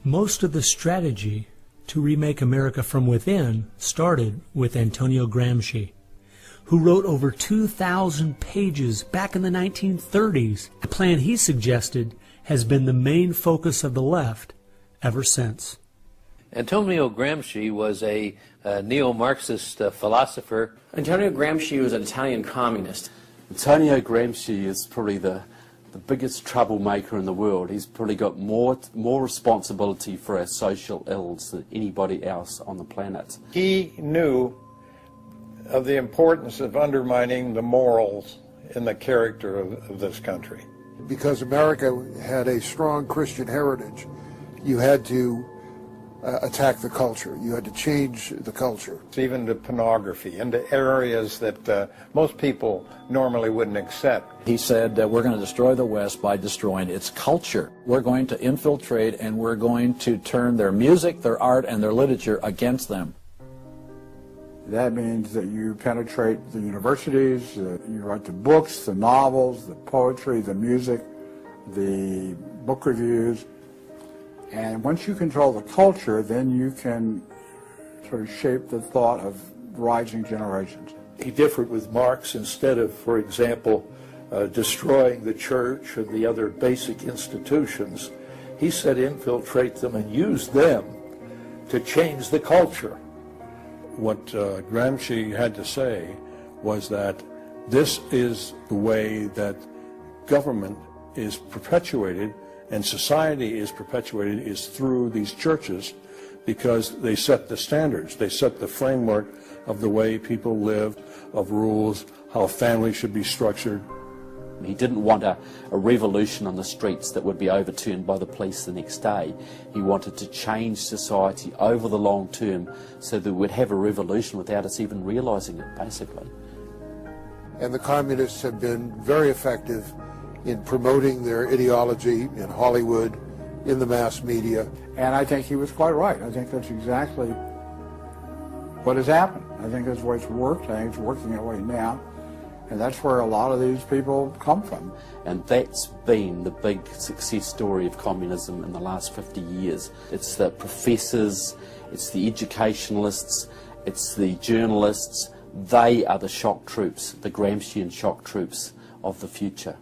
Most of the strategy to remake America from within started with Antônio Gramsci, who wrote over 2,000 pages back in the 1930s. A plan he suggested has been the main focus of the left ever since. Antônio Gramsci was a neo-Marxist philosopher. Antônio Gramsci was an Italian communist. Antônio Gramsci is probably the biggest troublemaker in the world. He's probably got more responsibility for our social ills than anybody else on the planet. He knew of the importance of undermining the morals in the character of this country. Because America had a strong Christian heritage, you had to attack the culture. You had to change the culture. Even to pornography, into areas that most people normally wouldn't accept. He said that we're going to destroy the West by destroying its culture. We're going to infiltrate and we're going to turn their music, their art, and their literature against them. That means that you penetrate the universities, you write the books, the novels, the poetry, the music, the book reviews. And once you control the culture, then you can sort of shape the thought of rising generations. He differed with Marx. Instead of, for example, destroying the church or the other basic institutions, he said infiltrate them and use them to change the culture. What Gramsci had to say was that this is the way that government is perpetuated and society is perpetuated is through these churches, because they set the standards, they set the framework of the way people live, of rules, how families should be structured. He didn't want a revolution on the streets that would be overturned by the police the next day. He wanted to change society over the long term so that we'd have a revolution without us even realizing it, basically. And the communists have been very effective in promoting their ideology in Hollywood, in the mass media. And I think he was quite right. I think that's exactly what has happened. I think that's the way it's worked. I think it's working that way now. And that's where a lot of these people come from. And that's been the big success story of communism in the last 50 years. It's the professors, it's the educationalists, it's the journalists. They are the shock troops, the Gramscian shock troops of the future.